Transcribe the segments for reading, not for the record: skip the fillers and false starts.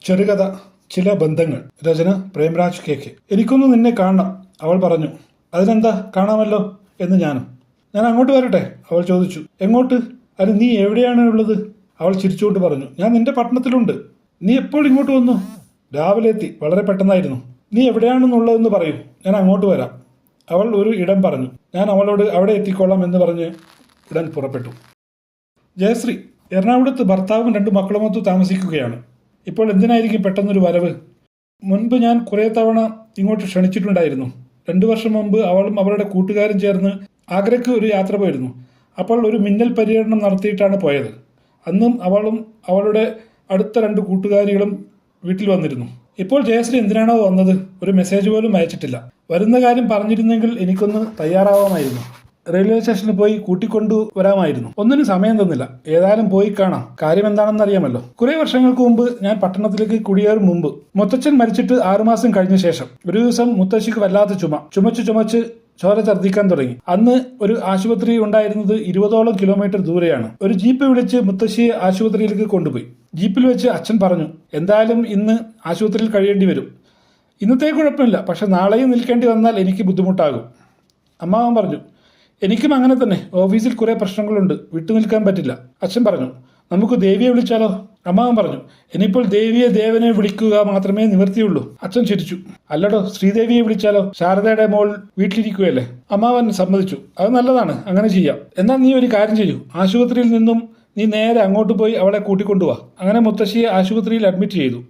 ചെറുകഥ ചില ബന്ധങ്ങൾ. രചന പ്രേംരാജ് KK. എനിക്കൊന്ന് നിന്നെ കാണണം, അവൾ പറഞ്ഞു. അതിനെന്താ, കാണാമല്ലോ എന്ന് ഞാൻ അങ്ങോട്ട് വരട്ടെ, അവൾ ചോദിച്ചു. എങ്ങോട്ട്? അത് നീ എവിടെയാണ് ഉള്ളത്? അവൾ ചിരിച്ചുകൊണ്ട് പറഞ്ഞു. ഞാൻ നിന്റെ പട്ടണത്തിലുണ്ട്. നീ എപ്പോൾ ഇങ്ങോട്ട് വന്നു? രാവിലെ എത്തി, വളരെ പെട്ടെന്നായിരുന്നു. നീ എവിടെയാണെന്നുള്ളതെന്ന് പറയൂ, ഞാൻ അങ്ങോട്ട് വരാം. അവൾ ഒരു ഇടം പറഞ്ഞു. ഞാൻ അവളോട് അവിടെ എത്തിക്കൊള്ളാം എന്ന് പറഞ്ഞ് ഉടൻ പുറപ്പെട്ടു. ജയശ്രീ എറണാകുളത്ത് ഭർത്താവും 2 മക്കളുമൊത്ത് താമസിക്കുകയാണ്. ഇപ്പോൾ എന്തിനായിരിക്കും പെട്ടെന്നൊരു വരവ്? മുൻപ് ഞാൻ കുറേ തവണ ഇങ്ങോട്ട് ക്ഷണിച്ചിട്ടുണ്ടായിരുന്നു. 2 വർഷം മുമ്പ് അവളും അവളുടെ കൂട്ടുകാരും ചേർന്ന് ആഗ്രയ്ക്ക് ഒരു യാത്ര പോയിരുന്നു. അപ്പോൾ ഒരു മിന്നൽ പര്യടനം നടത്തിയിട്ടാണ് പോയത്. അന്നും അവളും അവളുടെ അടുത്ത 2 കൂട്ടുകാരികളും വീട്ടിൽ വന്നിരുന്നു. ഇപ്പോൾ ജയശ്രീ എന്തിനാണോ വന്നത്? ഒരു മെസ്സേജ് പോലും അയച്ചിട്ടില്ല. വരുന്ന കാര്യം പറഞ്ഞിരുന്നെങ്കിൽ എനിക്കൊന്ന് തയ്യാറാവാമായിരുന്നു. റെയിൽവേ സ്റ്റേഷനിൽ പോയി കൂട്ടിക്കൊണ്ടു വരാമായിരുന്നു. ഒന്നിനും സമയം തന്നില്ല. ഏതായാലും പോയി കാണാം, കാര്യം എന്താണെന്ന് അറിയാമല്ലോ. കുറെ വർഷങ്ങൾക്ക് മുമ്പ് ഞാൻ പട്ടണത്തിലേക്ക് കുടിയേറും മുമ്പ് മുത്തച്ഛൻ മരിച്ചിട്ട് 6 മാസം കഴിഞ്ഞ ശേഷം ഒരു ദിവസം മുത്തശ്ശിക്ക് വല്ലാത്ത ചുമച്ച് ചോര ഛർദ്ദിക്കാൻ തുടങ്ങി. അന്ന് ഒരു ആശുപത്രി ഉണ്ടായിരുന്നത് 20ഓളം കിലോമീറ്റർ ദൂരെയാണ്. ഒരു ജീപ്പ് വിളിച്ച് മുത്തശ്ശിയെ ആശുപത്രിയിലേക്ക് കൊണ്ടുപോയി. ജീപ്പിൽ വെച്ച് അച്ഛൻ പറഞ്ഞു, എന്തായാലും ഇന്ന് ആശുപത്രിയിൽ കഴിയേണ്ടി വരും. ഇന്നത്തെ കുഴപ്പമില്ല, പക്ഷെ നാളെയും നിൽക്കേണ്ടി വന്നാൽ എനിക്ക് ബുദ്ധിമുട്ടാകും. അമ്മാവൻ പറഞ്ഞു, എനിക്കും അങ്ങനെ തന്നെ. ഓഫീസിൽ കുറെ പ്രശ്നങ്ങളുണ്ട്, വിട്ടുനിൽക്കാൻ പറ്റില്ല. അച്ഛൻ പറഞ്ഞു, നമുക്ക് ദേവിയെ വിളിച്ചാലോ? അമ്മാവൻ പറഞ്ഞു, ഇനിയിപ്പോൾ ദേവിയെ ദേവനെ വിളിക്കുക മാത്രമേ നിവർത്തിയുള്ളൂ. അച്ഛൻ ചിരിച്ചു. അല്ലടോ, ശ്രീദേവിയെ വിളിച്ചാലോ? ശാരദയുടെ മോൾ വീട്ടിലിരിക്കുകയല്ലേ? അമ്മാവൻ സമ്മതിച്ചു. അത് നല്ലതാണ്, അങ്ങനെ ചെയ്യാം. എന്നാൽ നീ ഒരു കാര്യം ചെയ്യൂ, ആശുപത്രിയിൽ നിന്നും നീ നേരെ അങ്ങോട്ട് പോയി അവളെ കൂട്ടിക്കൊണ്ടുപോവാ. അങ്ങനെ മുത്തശ്ശിയെ ആശുപത്രിയിൽ അഡ്മിറ്റ് ചെയ്തു.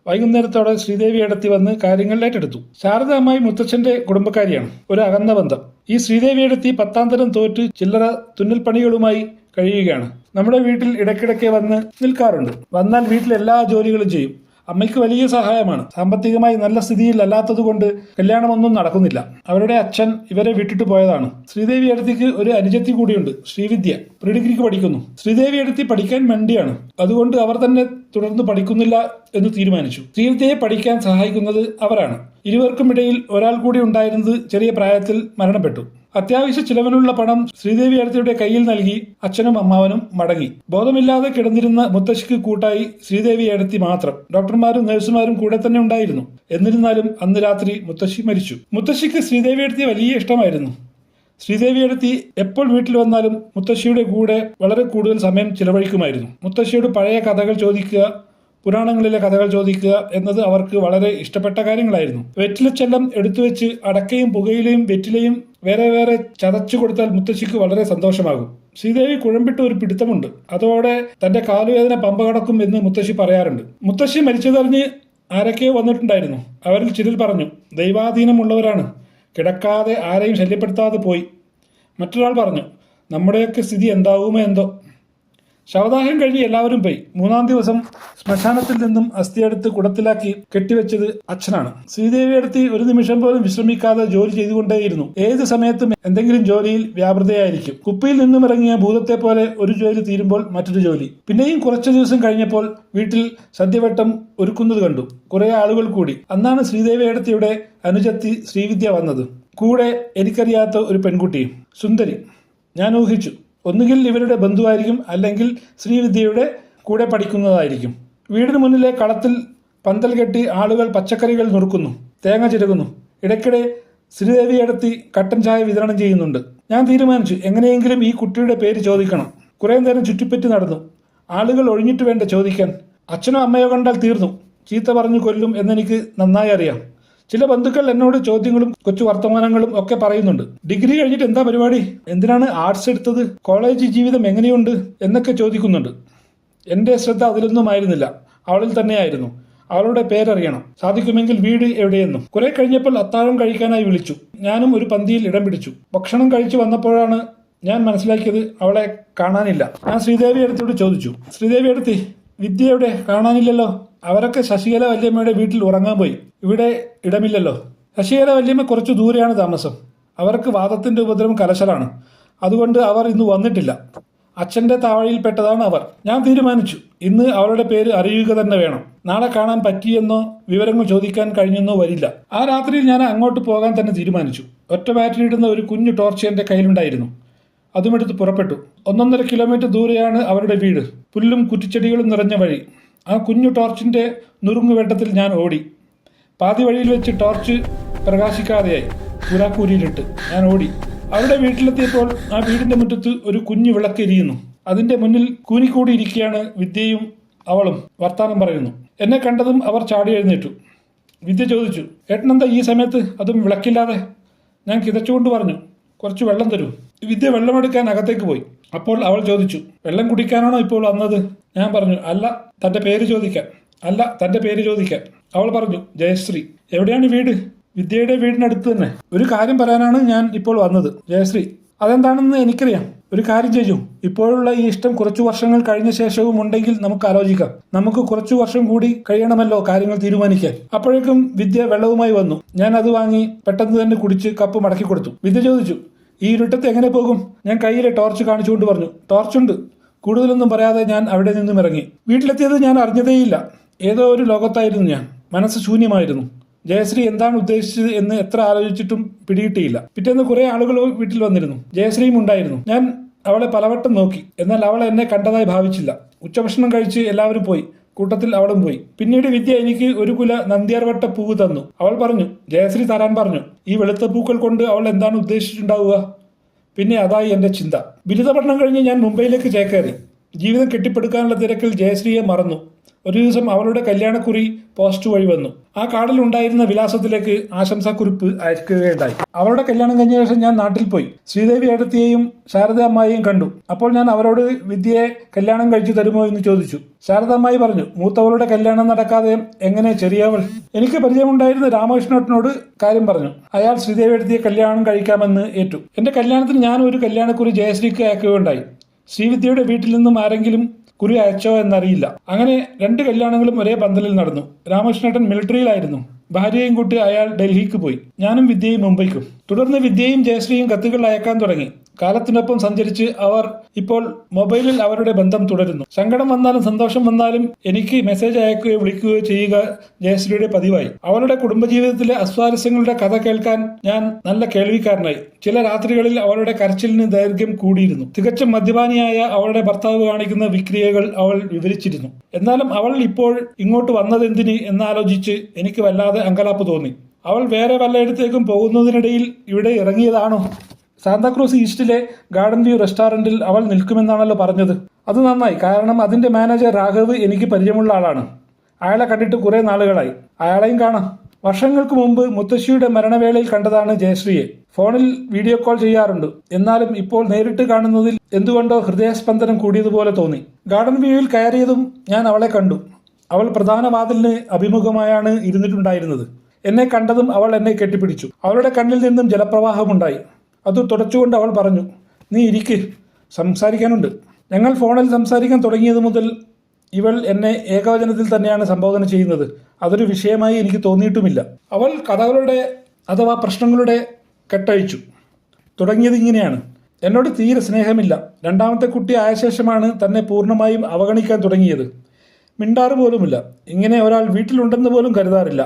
വൈകുന്നേരത്തോടെ ശ്രീദേവി അടുത്തി വന്ന് കാര്യങ്ങൾ ഏറ്റെടുത്തു. ശാരദ അമ്മായി മുത്തച്ഛന്റെ കുടുംബക്കാരിയാണ്, ഒരു അകന്ന ബന്ധം. ഈ ശ്രീദേവി അടുത്തി 10ാം തരം തോറ്റ് ചില്ലറ തുന്നൽപ്പണികളുമായി കഴിയുകയാണ്. നമ്മുടെ വീട്ടിൽ ഇടയ്ക്കിടയ്ക്ക് വന്ന് നിൽക്കാറുണ്ട്. വന്നാൽ വീട്ടിൽ എല്ലാ ജോലികളും ചെയ്യും. അമ്മയ്ക്ക് വലിയ സഹായമാണ്. സാമ്പത്തികമായി നല്ല സ്ഥിതിയിൽ അല്ലാത്തതുകൊണ്ട് കല്യാണമൊന്നും നടക്കുന്നില്ല. അവരുടെ അച്ഛൻ ഇവരെ വിട്ടിട്ട് പോയതാണ്. ശ്രീദേവി അടുത്തേക്ക് ഒരു അനുജത്തി കൂടിയുണ്ട്, ശ്രീവിദ്യ. പ്രീഡിഗ്രിക്ക് പഠിക്കുന്നു. ശ്രീദേവി അടുത്തി പഠിക്കാൻ മണ്ടിയാണ്. അതുകൊണ്ട് അവർ തന്നെ തുടർന്ന് പഠിക്കുന്നില്ല എന്ന് തീരുമാനിച്ചു. ശ്രീവിദ്യയെ പഠിക്കാൻ സഹായിക്കുന്നത് അവരാണ്. ഇരുവർക്കും ഇടയിൽ ഒരാൾ കൂടി ഉണ്ടായിരുന്നത് ചെറിയ പ്രായത്തിൽ മരണപ്പെട്ടു. അത്യാവശ്യ ചിലവിനുള്ള പണം ശ്രീദേവി അടുത്തിയുടെ കയ്യിൽ നൽകി അച്ഛനും അമ്മാവനും മടങ്ങി. ബോധമില്ലാതെ കിടന്നിരുന്ന മുത്തശ്ശിക്ക് കൂട്ടായി ശ്രീദേവി അടുത്തി മാത്രം. ഡോക്ടർമാരും നഴ്സുമാരും കൂടെ തന്നെ ഉണ്ടായിരുന്നു. എന്നിരുന്നാലും അന്ന് രാത്രി മുത്തശ്ശി മരിച്ചു. മുത്തശ്ശിക്ക് ശ്രീദേവി അടുത്തി വലിയ ഇഷ്ടമായിരുന്നു. ശ്രീദേവി അടുത്തി എപ്പോൾ വീട്ടിൽ വന്നാലും മുത്തശ്ശിയുടെ കൂടെ വളരെ കൂടുതൽ സമയം ചിലവഴിക്കുമായിരുന്നു. മുത്തശ്ശിയോട് പഴയ കഥകൾ ചോദിക്കുക, പുരാണങ്ങളിലെ കഥകൾ ചോദിക്കുക എന്നത് അവർക്ക് വളരെ ഇഷ്ടപ്പെട്ട കാര്യങ്ങളായിരുന്നു. വെറ്റിലച്ചെല്ലം എടുത്തുവെച്ച് അടക്കയും പുകയിലയും വെറ്റിലയും വേറെ വേറെ ചതച്ചു കൊടുത്താൽ മുത്തശ്ശിക്ക് വളരെ സന്തോഷമാകും. ശ്രീദേവി കുഴമ്പിട്ട് ഒരു പിടുത്തമുണ്ട്. അതോടെ തന്റെ കാലുവേദന പമ്പ കടക്കും എന്ന് മുത്തശ്ശി പറയാറുണ്ട്. മുത്തശ്ശി മരിച്ചതറിഞ്ഞ് ആരൊക്കെയോ വന്നിട്ടുണ്ടായിരുന്നു. അവരിൽ ചിലർ പറഞ്ഞു, ദൈവാധീനമുള്ളവരാണ്, കിടക്കാതെ ആരെയും ശല്യപ്പെടുത്താതെ പോയി. മറ്റൊരാൾ പറഞ്ഞു, നമ്മുടെയൊക്കെ സ്ഥിതി എന്താവുമോ എന്തോ. ശവദാഹം കഴിഞ്ഞ് എല്ലാവരും പോയി. 3ാം ദിവസം ശ്മശാനത്തിൽ നിന്നും അസ്ഥിയെടുത്ത് കുടത്തിലാക്കി കെട്ടിവെച്ചത് അച്ഛനാണ്. ശ്രീദേവി അടുത്ത് ഒരു നിമിഷം പോലും വിശ്രമിക്കാതെ ജോലി ചെയ്തുകൊണ്ടേയിരുന്നു. ഏത് സമയത്തും എന്തെങ്കിലും ജോലിയിൽ വ്യാപൃതയായിരിക്കും. കുപ്പിയിൽ നിന്നും ഇറങ്ങിയ ഭൂതത്തെ പോലെ ഒരു ജോലി തീരുമ്പോൾ മറ്റൊരു ജോലി. പിന്നെയും കുറച്ചു ദിവസം കഴിഞ്ഞപ്പോൾ വീട്ടിൽ സദ്യവട്ടം ഒരുക്കുന്നത് കണ്ടു. കുറെ ആളുകൾ കൂടി. അന്നാണ് ശ്രീദേവി അടുത്തിയുടെ അനുജത്തി ശ്രീവിദ്യ വന്നത്. കൂടെ എനിക്കറിയാത്ത ഒരു പെൺകുട്ടിയും, സുന്ദരി. ഞാൻ ഊഹിച്ചു, ഒന്നുകിൽ ഇവരുടെ ബന്ധുവായിരിക്കും, അല്ലെങ്കിൽ ശ്രീവിദ്യയുടെ കൂടെ പഠിക്കുന്നതായിരിക്കും. വീടിന് മുന്നിലെ കളത്തിൽ പന്തൽ കെട്ടി ആളുകൾ പച്ചക്കറികൾ നുറുക്കുന്നു, തേങ്ങ ചിരകുന്നു. ഇടയ്ക്കിടെ ശ്രീദേവി അടുത്തി കട്ടൻ ചായ വിതരണം ചെയ്യുന്നുണ്ട്. ഞാൻ തീരുമാനിച്ചു, എങ്ങനെയെങ്കിലും ഈ കുട്ടിയുടെ പേര് ചോദിക്കണം. കുറേ നേരം ചുറ്റിപ്പറ്റി നടന്നു. ആളുകൾ ഒഴിഞ്ഞിട്ട് വേണ്ട ചോദിക്കാൻ. അച്ഛനോ അമ്മയോ കണ്ടാൽ തീർന്നു, ചീത്ത പറഞ്ഞു കൊല്ലും എന്നെനിക്ക് നന്നായി അറിയാം. ചില ബന്ധുക്കൾ എന്നോട് ചോദ്യങ്ങളും കൊച്ചു വർത്തമാനങ്ങളും ഒക്കെ പറയുന്നുണ്ട്. ഡിഗ്രി കഴിഞ്ഞിട്ട് എന്താ പരിപാടി? എന്തിനാണ് ആർട്സ് എടുത്തത്? കോളേജ് ജീവിതം എങ്ങനെയുണ്ട് എന്നൊക്കെ ചോദിക്കുന്നുണ്ട്. എൻ്റെ ശ്രദ്ധ അതിലൊന്നും ആയിരുന്നില്ല. അവളിൽ തന്നെയായിരുന്നു. അവളുടെ പേരറിയണം, സാധിക്കുമെങ്കിൽ വീട് എവിടെയെന്നും. കുറെ കഴിഞ്ഞപ്പോൾ അത്താഴം കഴിക്കാനായി വിളിച്ചു. ഞാനും ഒരു പന്തിയിൽ ഇടം പിടിച്ചു. ഭക്ഷണം കഴിച്ചു വന്നപ്പോഴാണ് ഞാൻ മനസ്സിലാക്കിയത് അവളെ കാണാനില്ല. ഞാൻ ശ്രീദേവി അടുത്തോട് ചോദിച്ചു, ശ്രീദേവി അടുത്തി, വിദ്യയുടെ കാണാനില്ലല്ലോ? അവരൊക്കെ ശശികല വല്യമ്മയുടെ വീട്ടിൽ ഉറങ്ങാൻ പോയി. ഇവിടെ ഇടമില്ലല്ലോ. ശശികല വല്യമ്മ കുറച്ചു ദൂരെയാണ് താമസം. അവർക്ക് വാദത്തിന്റെ ഉപദ്രവം കലശലാണ്. അതുകൊണ്ട് അവർ ഇന്ന് വന്നിട്ടില്ല. അച്ഛന്റെ താവഴിയിൽപ്പെട്ടതാണ് അവർ. ഞാൻ തീരുമാനിച്ചു, ഇന്ന് അവളുടെ പേര് അറിയുക തന്നെ വേണം. നാളെ കാണാൻ പറ്റിയെന്നോ വിവരങ്ങൾ ചോദിക്കാൻ കഴിഞ്ഞെന്നോ വരില്ല. ആ രാത്രിയിൽ ഞാൻ അങ്ങോട്ട് പോകാൻ തന്നെ തീരുമാനിച്ചു. ഒറ്റ ബാറ്ററി ഇടുന്ന ഒരു കുഞ്ഞു ടോർച്ച് എന്റെ കയ്യിലുണ്ടായിരുന്നു. അതുമെടുത്ത് പുറപ്പെട്ടു. 1.5 കിലോമീറ്റർ ദൂരെയാണ് അവരുടെ വീട്. പുല്ലും കുറ്റിച്ചെടികളും നിറഞ്ഞ വഴി. ആ കുഞ്ഞു ടോർച്ചിൻ്റെ നുറുങ്ങുവെട്ടത്തിൽ ഞാൻ ഓടി. പാതി വഴിയിൽ വെച്ച് ടോർച്ച് പ്രകാശിക്കാതെയായി. കൂരാക്കൂരിയിലിട്ട് ഞാൻ ഓടി. അവരുടെ വീട്ടിലെത്തിയപ്പോൾ ആ വീടിൻ്റെ മുറ്റത്ത് ഒരു കുഞ്ഞു വിളക്ക് എരിയുന്നു. അതിൻ്റെ മുന്നിൽ കൂനിക്കൂടിയിരിക്കുകയാണ് വിദ്യയും അവളും വർത്താനം പറയുന്നു. എന്നെ കണ്ടതും അവർ ചാടി എഴുന്നേറ്റു. വിദ്യ ചോദിച്ചു, ഏട്ടനെന്താ ഈ സമയത്ത്, അതും വിളക്കില്ലാതെ? ഞാൻ കിതച്ചുകൊണ്ട് പറഞ്ഞു, കുറച്ച് വെള്ളം തരൂ. വിദ്യ വെള്ളമെടുക്കാൻ അകത്തേക്ക് പോയി. അപ്പോൾ അവൾ ചോദിച്ചു, വെള്ളം കുടിക്കാനാണോ ഇപ്പോൾ വന്നത്? ഞാൻ പറഞ്ഞു, അല്ല, തൻ്റെ പേര് ചോദിക്കാൻ. അല്ല, തൻ്റെ പേര് ചോദിക്കാൻ. അവൾ പറഞ്ഞു, ജയശ്രീ. എവിടെയാണ് വീട്? വിദ്യയുടെ വീടിനടുത്ത് തന്നെ. ഒരു കാര്യം പറയാനാണ് ഞാൻ ഇപ്പോൾ വന്നത്. ജയശ്രീ, അതെന്താണെന്ന് എനിക്കറിയാം. ഒരു കാര്യം ചെയ്യൂ, ഇപ്പോഴുള്ള ഈ ഇഷ്ടം കുറച്ചു വർഷങ്ങൾ കഴിഞ്ഞ ശേഷവും ഉണ്ടെങ്കിൽ നമുക്ക് ആലോചിക്കാം. നമുക്ക് കുറച്ചു വർഷം കൂടി കഴിയണമല്ലോ കാര്യങ്ങൾ തീരുമാനിക്കാൻ. അപ്പോഴേക്കും വിദ്യ വെള്ളവുമായി വന്നു. ഞാൻ അത് വാങ്ങി പെട്ടെന്ന് തന്നെ കുടിച്ച് കപ്പ് മടക്കി കൊടുത്തു. വിദ്യ ചോദിച്ചു, ഈ ഇരുട്ടത്ത് എങ്ങനെ പോകും? ഞാൻ കയ്യിലെ ടോർച്ച് കാണിച്ചുകൊണ്ട് പറഞ്ഞു, ടോർച്ചുണ്ട്. കൂടുതലൊന്നും പറയാതെ ഞാൻ അവിടെ നിന്നും ഇറങ്ങി. വീട്ടിലെത്തിയത് ഞാൻ അറിഞ്ഞതേയില്ല. ഏതോ ഒരു ലോകത്തായിരുന്നു ഞാൻ. മനസ്സ് ശൂന്യമായിരുന്നു. ജയശ്രീ എന്താണ് ഉദ്ദേശിച്ചത് എന്ന് എത്ര ആലോചിച്ചിട്ടും പിടികിട്ടിയില്ല. പിറ്റേന്ന് കുറെ ആളുകൾ വീട്ടിൽ വന്നിരുന്നു. ജയശ്രീയും ഉണ്ടായിരുന്നു. ഞാൻ അവളെ പലവട്ടം നോക്കി. എന്നാൽ അവൾ എന്നെ കണ്ടതായി ഭാവിച്ചില്ല. ഉച്ചഭക്ഷണം കഴിച്ച് എല്ലാവരും പോയി. കൂട്ടത്തിൽ അവളും പോയി. പിന്നീട് വിദ്യ എനിക്ക് ഒരു കുല നന്ദ്യാർവട്ട പൂവ് തന്നു. അവൾ പറഞ്ഞു, ജയശ്രീ തരാൻ പറഞ്ഞു. ഈ വെളുത്ത പൂക്കൾ കൊണ്ട് അവൾ എന്താണ് ഉദ്ദേശിച്ചിട്ടുണ്ടാവുക? പിന്നെ അതായി എൻ്റെ ചിന്ത. ബിരുദ പഠനം കഴിഞ്ഞ് ഞാൻ മുംബൈയിലേക്ക് ചേക്കേറി. ജീവിതം കെട്ടിപ്പടുക്കാനുള്ള തിരക്കിൽ ജയശ്രീയെ മറന്നു. ഒരു ദിവസം അവളുടെ കല്യാണക്കുറി പോസ്റ്റ് വഴി വന്നു. ആ കാർഡിൽ ഉണ്ടായിരുന്ന വിലാസത്തിലേക്ക് ആശംസാക്കുറിപ്പ് അയക്കുകയുണ്ടായി. അവളുടെ കല്യാണം കഴിഞ്ഞ ശേഷം ഞാൻ നാട്ടിൽ പോയി. ശ്രീദേവി ഏടത്തിയെയും ശാരദ അമ്മായിയും കണ്ടു. അപ്പോൾ ഞാൻ അവരോട് വിദ്യയെ കല്യാണം കഴിച്ചു തരുമോ എന്ന് ചോദിച്ചു. ശാരദ അമ്മായി പറഞ്ഞു, മൂത്തവളുടെ കല്യാണം നടക്കാതെ എങ്ങനെ ചെറിയവൾ? എനിക്ക് പരിചയമുണ്ടായിരുന്ന രാമകൃഷ്ണനോട് കാര്യം പറഞ്ഞു. അയാൾ ശ്രീദേവി ഏടത്തിയെ കല്യാണം കഴിക്കാമെന്ന് ഏറ്റു. എന്റെ കല്യാണത്തിന് ഞാൻ ഒരു കല്യാണക്കുറി ജയശ്രീക്ക് അയക്കുകയുണ്ടായി. ശ്രീവിദ്യയുടെ വീട്ടിൽ നിന്നും ആരെങ്കിലും കുറി അയച്ചോ എന്നറിയില്ല. അങ്ങനെ 2 കല്യാണങ്ങളും ഒരേ പന്തലിൽ നടന്നു. രാമകൃഷ്ണേട്ടൻ മിലിറ്ററിയിലായിരുന്നു. ഭാര്യയും കൂട്ടി അയാൾ ഡൽഹിക്ക് പോയി. ഞാനും വിദ്യയും മുംബൈക്കും. തുടർന്ന് വിദ്യയും ജയശ്രീയും കത്തുകൾ അയക്കാൻ തുടങ്ങി. കാലത്തിനൊപ്പം സഞ്ചരിച്ച് അവർ ഇപ്പോൾ മൊബൈലിൽ അവരുടെ ബന്ധം തുടരുന്നു. സങ്കടം വന്നാലും സന്തോഷം വന്നാലും എനിക്ക് മെസ്സേജ് അയക്കുകയോ വിളിക്കുകയോ ചെയ്യുക ജയശ്രീയുടെ പതിവായി. അവളുടെ കുടുംബജീവിതത്തിലെ അസ്വാരസ്യങ്ങളുടെ കഥ കേൾക്കാൻ ഞാൻ നല്ല കേൾവിക്കാരനായി. ചില രാത്രികളിൽ അവളുടെ കരച്ചിലിന് ദൈർഘ്യം കൂടിയിരുന്നു. തികച്ചും മദ്യപാനിയായ അവളുടെ ഭർത്താവ് കാണിക്കുന്ന വിക്രിയകൾ അവൾ വിവരിച്ചിരുന്നു. എന്നാലും അവൾ ഇപ്പോൾ ഇങ്ങോട്ട് വന്നതെന്തിന് എന്നാലോചിച്ച് എനിക്ക് വല്ലാതെ അങ്കലാപ്പ് തോന്നി. അവൾ വേറെ വല്ലയിടത്തേക്കും പോകുന്നതിനിടയിൽ ഇവിടെ ഇറങ്ങിയതാണോ? സാന്താക്രൂസ് ഈസ്റ്റിലെ ഗാർഡൻ വ്യൂ റെസ്റ്റോറൻറ്റിൽ അവൾ നിൽക്കുമെന്നാണല്ലോ പറഞ്ഞത്. അത് നന്നായി. കാരണം അതിൻ്റെ മാനേജർ രാഘവ് എനിക്ക് പരിചയമുള്ള ആളാണ്. അയാളെ കണ്ടിട്ട് കുറേ നാളുകളായി. അയാളെയും കാണാം. വർഷങ്ങൾക്ക് മുമ്പ് മുത്തശ്ശിയുടെ മരണവേളയിൽ കണ്ടതാണ് ജയശ്രീയെ. ഫോണിൽ വീഡിയോ കോൾ ചെയ്യാറുണ്ട്. എന്നാലും ഇപ്പോൾ നേരിട്ട് കാണുന്നതിൽ എന്തുകൊണ്ടോ ഹൃദയസ്പന്ദനം കൂടിയതുപോലെ തോന്നി. ഗാർഡൻ വ്യൂവിൽ കയറിയതും ഞാൻ അവളെ കണ്ടു. അവൾ പ്രധാന വാതിലിന് അഭിമുഖമായാണ് ഇരുന്നിട്ടുണ്ടായിരുന്നത്. എന്നെ കണ്ടതും അവൾ എന്നെ കെട്ടിപ്പിടിച്ചു. അവളുടെ കണ്ണിൽ നിന്നും ജലപ്രവാഹമുണ്ടായി. അത് തുടച്ചുകൊണ്ട് അവൾ പറഞ്ഞു, നീ ഇരിക്ക്, സംസാരിക്കാനുണ്ട്. ഞങ്ങൾ ഫോണിൽ സംസാരിക്കാൻ തുടങ്ങിയത് മുതൽ ഇവൾ എന്നെ ഏകവചനത്തിൽ തന്നെയാണ് സംബോധന ചെയ്യുന്നത്. അതൊരു വിഷയമായി എനിക്ക് തോന്നിയിട്ടുമില്ല. അവൾ കഥകളുടെ അഥവാ പ്രശ്നങ്ങളുടെ കെട്ടഴിച്ചു. തുടങ്ങിയത് ഇങ്ങനെയാണ്. എന്നോട് തീരെ സ്നേഹമില്ല. 2ാമത്തെ കുട്ടി ആയ ശേഷമാണ് തന്നെ പൂർണ്ണമായും അവഗണിക്കാൻ തുടങ്ങിയത്. മിണ്ടാറ് പോലുമില്ല. ഇങ്ങനെ ഒരാൾ വീട്ടിലുണ്ടെന്ന് പോലും കരുതാറില്ല.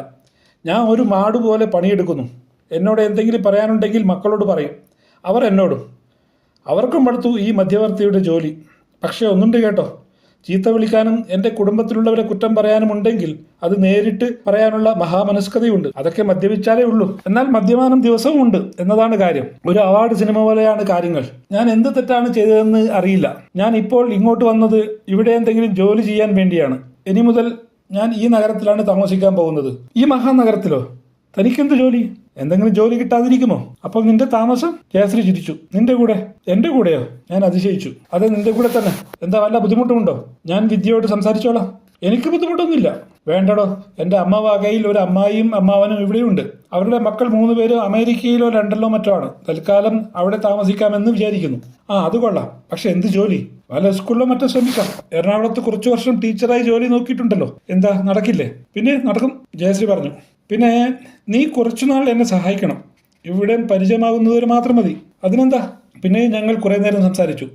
ഞാൻ ഒരു മാട് പോലെ പണിയെടുക്കുന്നു. എന്നോട് എന്തെങ്കിലും പറയാനുണ്ടെങ്കിൽ മക്കളോട് പറയും. അവർ എന്നോടും. അവർക്കും മടുത്തു ഈ മധ്യവർത്തിയുടെ ജോലി. പക്ഷേ ഒന്നുണ്ട് കേട്ടോ, ചീത്ത വിളിക്കാനും എൻ്റെ കുടുംബത്തിലുള്ളവരെ കുറ്റം പറയാനും ഉണ്ടെങ്കിൽ അത് നേരിട്ട് പറയാനുള്ള മഹാമനസ്കതയുണ്ട്. അതൊക്കെ മദ്യപിച്ചാലേ ഉള്ളൂ. എന്നാൽ മദ്യപാനം ദിവസവും ഉണ്ട് എന്നതാണ് കാര്യം. ഒരു അവാർഡ് സിനിമ പോലെയാണ് കാര്യങ്ങൾ. ഞാൻ എന്ത് തെറ്റാണ് ചെയ്തതെന്ന് അറിയില്ല. ഞാൻ ഇപ്പോൾ ഇങ്ങോട്ട് വന്നത് ഇവിടെ എന്തെങ്കിലും ജോലി ചെയ്യാൻ വേണ്ടിയാണ്. ഇനി മുതൽ ഞാൻ ഈ നഗരത്തിലാണ് താമസിക്കാൻ പോകുന്നത്. ഈ മഹാനഗരത്തിലോ? തനിക്കെന്ത് ജോലി? എന്തെങ്കിലും ജോലി കിട്ടാതിരിക്കുമോ? അപ്പോൾ നിന്റെ താമസം? ജയശ്രീ ചിരിച്ചു. നിന്റെ കൂടെ? എന്റെ കൂടെയോ? ഞാൻ അതിശയിച്ചു. അതെ, നിന്റെ കൂടെ തന്നെ. എന്താ, വല്ല ബുദ്ധിമുട്ടുമുണ്ടോ? ഞാൻ വിദ്യയോട് സംസാരിച്ചോളാം. എനിക്ക് ബുദ്ധിമുട്ടൊന്നുമില്ല. വേണ്ടടോ, എൻ്റെ അമ്മ വകയിൽ ഒരു അമ്മായിയും അമ്മാവനും ഇവിടെയുണ്ട്. അവരുടെ മക്കൾ 3 പേരും അമേരിക്കയിലോ ലണ്ടനിലോ മറ്റോ ആണ്. തൽക്കാലം അവിടെ താമസിക്കാമെന്ന് വിചാരിക്കുന്നു. അത് കൊള്ളാം. പക്ഷെ എന്ത് ജോലി? വല്ല സ്കൂളിലോ മറ്റോ ശ്രമിക്കാം. എറണാകുളത്ത് കുറച്ചു വർഷം ടീച്ചറായി ജോലി നോക്കിയിട്ടുണ്ടല്ലോ. എന്താ, നടക്കില്ലേ? പിന്നെ നടക്കും, ജയശ്രീ പറഞ്ഞു. പിന്നെ നീ കുറച്ചുനാൾ എന്നെ സഹായിക്കണം. ഇവിടെ പരിചയമാകുന്നവര് മാത്രം മതി. അതിനെന്താ? പിന്നെ ഞങ്ങൾ കുറേ നേരം സംസാരിച്ചു.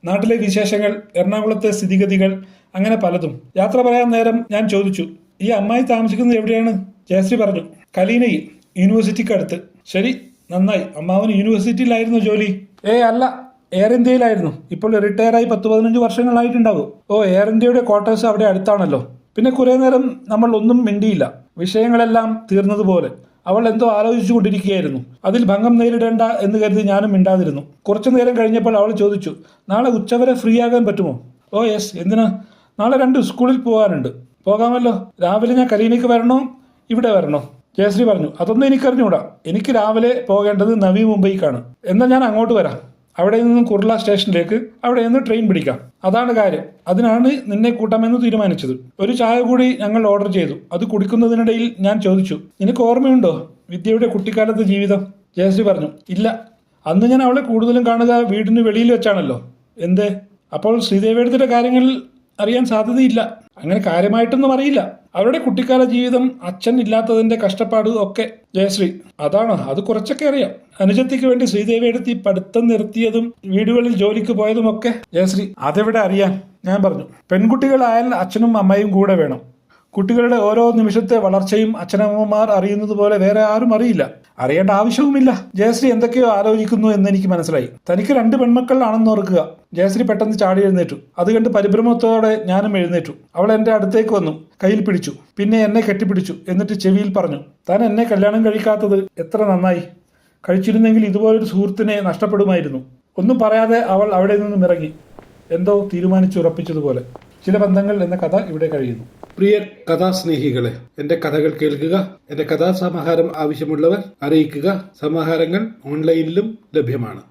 നാട്ടിലെ വിശേഷങ്ങൾ, എറണാകുളത്തെ സ്ഥിതിഗതികൾ, അങ്ങനെ പലതും. യാത്ര പറയാൻ നേരം ഞാൻ ചോദിച്ചു, ഈ അമ്മായി താമസിക്കുന്നത് എവിടെയാണ്? ജയശ്രീ പറഞ്ഞു, കലീനയിൽ, യൂണിവേഴ്സിറ്റിക്ക് അടുത്ത്. ശരി, നന്നായി. അമ്മാവന് യൂണിവേഴ്സിറ്റിയിലായിരുന്നു ജോലി? അല്ല, എയർ ഇന്ത്യയിലായിരുന്നു. ഇപ്പോൾ റിട്ടയറായി 10-15 വർഷങ്ങളായിട്ടുണ്ടാകും. എയർ ഇന്ത്യയുടെ ക്വാർട്ടേഴ്സ് അവിടെ അടുത്താണല്ലോ. പിന്നെ കുറേ നേരം നമ്മൾ ഒന്നും മിണ്ടിയില്ല. വിഷയങ്ങളെല്ലാം തീർന്നതുപോലെ. അവൾ എന്തോ ആലോചിച്ചു കൊണ്ടിരിക്കുകയായിരുന്നു. അതിൽ ഭംഗം നേരിടേണ്ട എന്ന് കരുതി ഞാനും മിണ്ടാതിരുന്നു. കുറച്ചു നേരം കഴിഞ്ഞപ്പോൾ അവൾ ചോദിച്ചു, നാളെ ഉച്ചവരെ ഫ്രീ ആകാൻ പറ്റുമോ? Oh yes. എന്തിനാ? നാളെ 2 സ്കൂളിൽ പോകാനുണ്ട്. പോകാമല്ലോ. രാവിലെ ഞാൻ കലീനിക്ക് വരണോ ഇവിടെ വരണോ? ജയശ്രീ പറഞ്ഞു, അതൊന്നും എനിക്കറിഞ്ഞൂടാ. എനിക്ക് രാവിലെ പോകേണ്ടത് നവി മുംബൈക്കാണ്. എന്നാൽ ഞാൻ അങ്ങോട്ട് വരാം. അവിടെ നിന്നും കുർള സ്റ്റേഷനിലേക്ക് അവിടെ നിന്ന് ട്രെയിൻ പിടിക്കാം. അതാണ് കാര്യം. അതിനാണ് നിന്നെ കൂട്ടാമെന്ന് തീരുമാനിച്ചത്. ഒരു ചായ കൂടി ഞങ്ങൾ ഓർഡർ ചെയ്തു. അത് കുടിക്കുന്നതിനിടയിൽ ഞാൻ ചോദിച്ചു, നിനക്ക് ഓർമ്മയുണ്ടോ വിദ്യയുടെ കുട്ടിക്കാലത്തെ ജീവിതം? ജയശ്രീ പറഞ്ഞു, ഇല്ല. അന്ന് ഞാൻ അവളെ കൂടുതലും കാണുക വീടിന് വെളിയിൽ വെച്ചാണല്ലോ. എന്തേ? അപ്പോൾ ശ്രീദേവിയുടെ കാര്യങ്ങൾ അറിയാൻ സാധ്യതയില്ല. അങ്ങനെ കാര്യമായിട്ടൊന്നും അറിയില്ല. അവരുടെ കുട്ടിക്കാല ജീവിതം, അച്ഛൻ ഇല്ലാത്തതിന്റെ കഷ്ടപ്പാട് ഒക്കെ. ജയശ്രീ, അതാണോ? അത് കുറച്ചൊക്കെ അറിയാം. അനുജത്തിക്ക് വേണ്ടി ശ്രീദേവി എടുത്തി പഠിത്തം നിർത്തിയതും വീടുകളിൽ ജോലിക്ക് പോയതുമൊക്കെ. ജയശ്രീ, അതെവിടെ അറിയാൻ? ഞാൻ പറഞ്ഞു, പെൺകുട്ടികളായാൽ അച്ഛനും അമ്മയും കൂടെ വേണം. കുട്ടികളുടെ ഓരോ നിമിഷത്തെ വളർച്ചയും അച്ഛനമ്മമാർ അറിയുന്നത് പോലെ വേറെ ആരും അറിയില്ല. അറിയേണ്ട ആവശ്യവുമില്ല. ജയശ്രീ എന്തൊക്കെയോ ആലോചിക്കുന്നു എന്ന് എനിക്ക് മനസ്സിലായി. തനിക്ക് 2 പെൺമക്കളാണെന്ന് ഓർക്കുക. ജയശ്രീ പെട്ടെന്ന് ചാടി എഴുന്നേറ്റു. അത് കണ്ട് പരിഭ്രമത്തോടെ ഞാനും എഴുന്നേറ്റു. അവൾ എന്റെ അടുത്തേക്ക് വന്നു, കയ്യിൽ പിടിച്ചു. പിന്നെ എന്നെ കെട്ടിപ്പിടിച്ചു. എന്നിട്ട് ചെവിയിൽ പറഞ്ഞു, താൻ എന്നെ കല്യാണം കഴിക്കാത്തത് എത്ര നന്നായി. കഴിച്ചിരുന്നെങ്കിൽ ഇതുപോലൊരു സുഹൃത്തിനെ നഷ്ടപ്പെടുമായിരുന്നു. ഒന്നും പറയാതെ അവൾ അവിടെ നിന്നും ഇറങ്ങി, എന്തോ തീരുമാനിച്ചുറപ്പിച്ചതുപോലെ. ചില ബന്ധങ്ങൾ എന്ന കഥ ഇവിടെ കഴിയുന്നു. പ്രിയ കഥാസ്നേഹികളെ, എന്റെ കഥകൾ കേൾക്കുക. എന്റെ കഥാസമാഹാരം ആവശ്യമുള്ളവർ അറിയിക്കുക. സമാഹാരങ്ങൾ ഓൺലൈനിലും ലഭ്യമാണ്.